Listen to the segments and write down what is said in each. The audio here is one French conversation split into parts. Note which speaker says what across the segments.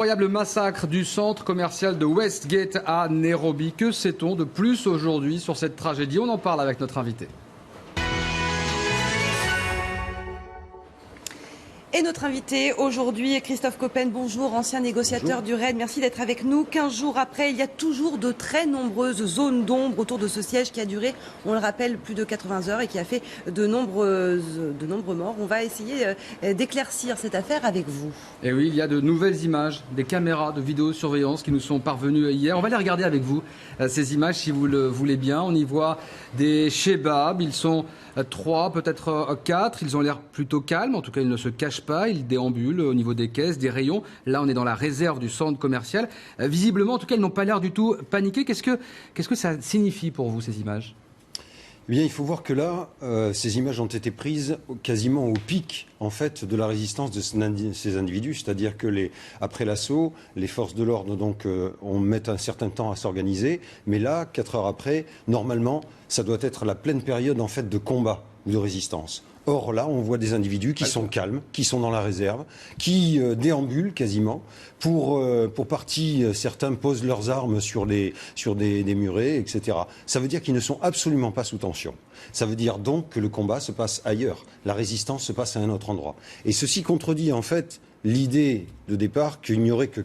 Speaker 1: Incroyable massacre du centre commercial de Westgate à Nairobi. Que sait-on de plus aujourd'hui sur cette tragédie? On en parle avec notre invité.
Speaker 2: Et notre invité aujourd'hui est Christophe Coppen. Bonjour, ancien négociateur du RAID. Merci d'être avec nous. 15 jours après, il y a toujours de très nombreuses zones d'ombre autour de ce siège qui a duré, on le rappelle, plus de 80 heures et qui a fait de nombreux morts. On va essayer d'éclaircir cette affaire avec vous.
Speaker 1: Et oui, il y a de nouvelles images, des caméras de vidéosurveillance qui nous sont parvenues hier. On va les regarder avec vous, ces images, si vous le voulez bien. On y voit des shebabs. Ils sont 3, peut-être 4. Ils ont l'air plutôt calmes. En tout cas, ils ne se cachent pas. Ils déambulent au niveau des caisses, des rayons. Là, on est dans la réserve du centre commercial. Visiblement, en tout cas, ils n'ont pas l'air du tout paniqués. Qu'est-ce que ça signifie pour vous, ces images ?
Speaker 3: Eh bien, il faut voir que là, ces images ont été prises quasiment au pic, en fait, de la résistance de ces individus. C'est-à-dire que après l'assaut, les forces de l'ordre, donc, on met un certain temps à s'organiser. Mais là, 4 heures après, normalement, ça doit être la pleine période, en fait, de combat ou de résistance. Or là, on voit des individus qui sont calmes, qui sont dans la réserve, qui déambulent quasiment. Pour partie, certains posent leurs armes sur des murets, etc. Ça veut dire qu'ils ne sont absolument pas sous tension. Ça veut dire donc que le combat se passe ailleurs. La résistance se passe à un autre endroit. Et ceci contredit en fait l'idée de départ qu'il n'y aurait que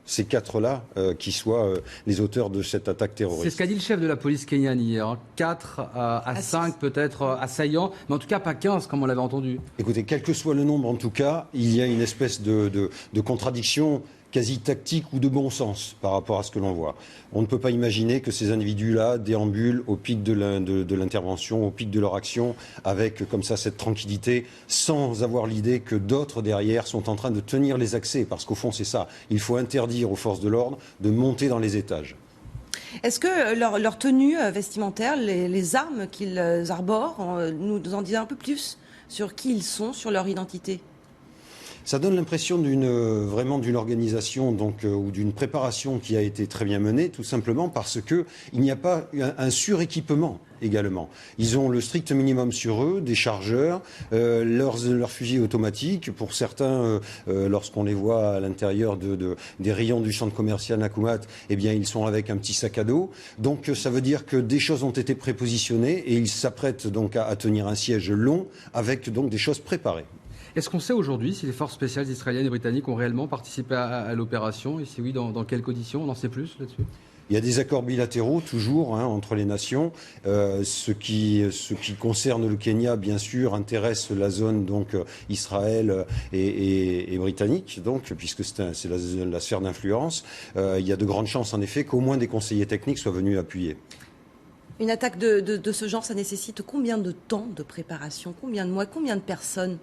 Speaker 3: ces 4-là qui soient les auteurs de cette attaque terroriste.
Speaker 1: C'est ce qu'a dit le chef de la police kenyane hier. 4 à 5 peut-être assaillants, mais en tout cas pas 15 comme on l'avait entendu.
Speaker 3: Écoutez, quel que soit le nombre en tout cas, il y a une espèce de contradiction quasi tactique ou de bon sens par rapport à ce que l'on voit. On ne peut pas imaginer que ces individus-là déambulent au pic de l'intervention, au pic de leur action, avec comme ça cette tranquillité, sans avoir l'idée que d'autres derrière sont en train de tenir les accès, parce qu'au fond c'est ça. Il faut interdire aux forces de l'ordre de monter dans les étages.
Speaker 2: Est-ce que leur tenue vestimentaire, les armes qu'ils arborent, nous en disent un peu plus sur qui ils sont, sur leur identité ?
Speaker 3: Ça donne l'impression vraiment d'une organisation ou d'une préparation qui a été très bien menée, tout simplement parce qu'il n'y a pas un suréquipement également. Ils ont le strict minimum sur eux, des chargeurs, leurs fusils automatiques. Pour certains, lorsqu'on les voit à l'intérieur des rayons du centre commercial Nakumatt, eh bien, ils sont avec un petit sac à dos. Donc ça veut dire que des choses ont été prépositionnées et ils s'apprêtent donc à tenir un siège long avec donc des choses préparées.
Speaker 1: Est-ce qu'on sait aujourd'hui si les forces spéciales israéliennes et britanniques ont réellement participé à l'opération? Et si oui, dans quelles conditions? On en sait plus là-dessus?
Speaker 3: Il y a des accords bilatéraux toujours entre les nations. Ce qui concerne le Kenya, bien sûr, intéresse la zone donc Israël et britannique, donc puisque c'est la sphère d'influence. Il y a de grandes chances en effet qu'au moins des conseillers techniques soient venus appuyer.
Speaker 2: Une attaque de ce genre, ça nécessite combien de temps de préparation? Combien de mois? Combien de personnes?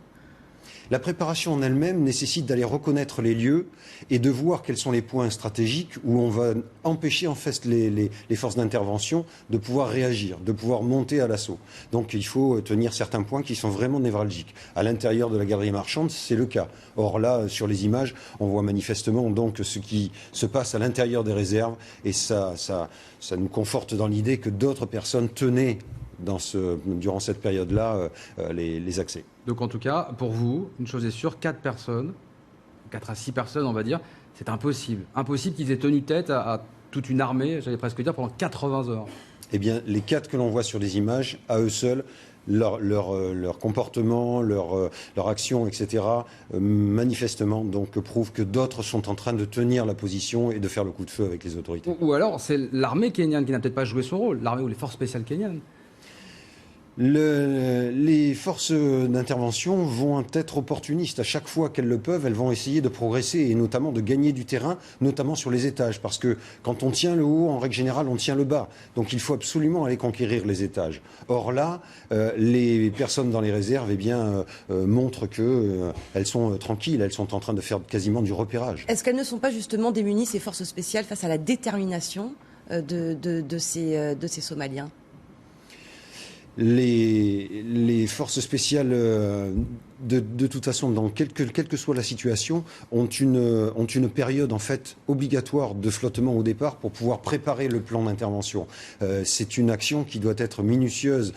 Speaker 3: La préparation en elle-même nécessite d'aller reconnaître les lieux et de voir quels sont les points stratégiques où on va empêcher en fait les forces d'intervention de pouvoir réagir, de pouvoir monter à l'assaut. Donc il faut tenir certains points qui sont vraiment névralgiques. À l'intérieur de la galerie marchande, c'est le cas. Or là, sur les images, on voit manifestement donc ce qui se passe à l'intérieur des réserves et ça nous conforte dans l'idée que d'autres personnes tenaient durant cette période-là les accès.
Speaker 1: Donc en tout cas, pour vous, une chose est sûre, 4 à 6 personnes, on va dire, c'est impossible. Impossible qu'ils aient tenu tête à toute une armée, j'allais presque dire, pendant 80 heures.
Speaker 3: Eh bien, les 4 que l'on voit sur les images, à eux seuls, leur comportement, leur action, etc., manifestement, donc, prouvent que d'autres sont en train de tenir la position et de faire le coup de feu avec les autorités.
Speaker 1: Ou alors, c'est l'armée kenyane qui n'a peut-être pas joué son rôle, l'armée ou les forces spéciales kenyanes.
Speaker 3: Les forces d'intervention vont être opportunistes. À chaque fois qu'elles le peuvent, elles vont essayer de progresser et notamment de gagner du terrain, notamment sur les étages. Parce que quand on tient le haut, en règle générale, on tient le bas. Donc il faut absolument aller conquérir les étages. Or là, les personnes dans les réserves montrent qu'elles sont tranquilles, elles sont en train de faire quasiment du repérage.
Speaker 2: Est-ce qu'elles ne sont pas justement démunies, ces forces spéciales, face à la détermination de ces Somaliens ?
Speaker 3: les forces spéciales, de toute façon, quelle que soit la situation, ont une période en fait obligatoire de flottement au départ pour pouvoir préparer le plan d'intervention. C'est une action qui doit être minutieuse,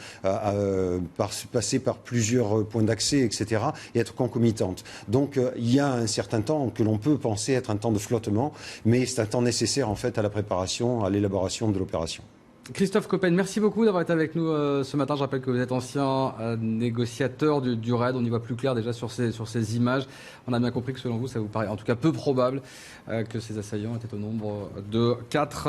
Speaker 3: passer par plusieurs points d'accès, etc., et être concomitante. Donc il y a un certain temps que l'on peut penser être un temps de flottement, mais c'est un temps nécessaire en fait à la préparation, à l'élaboration de l'opération.
Speaker 1: Christophe Coppen, merci beaucoup d'avoir été avec nous ce matin. Je rappelle que vous êtes ancien négociateur du RAID. On y voit plus clair déjà sur ces images. On a bien compris que selon vous, ça vous paraît en tout cas peu probable que ces assaillants étaient au nombre de 4.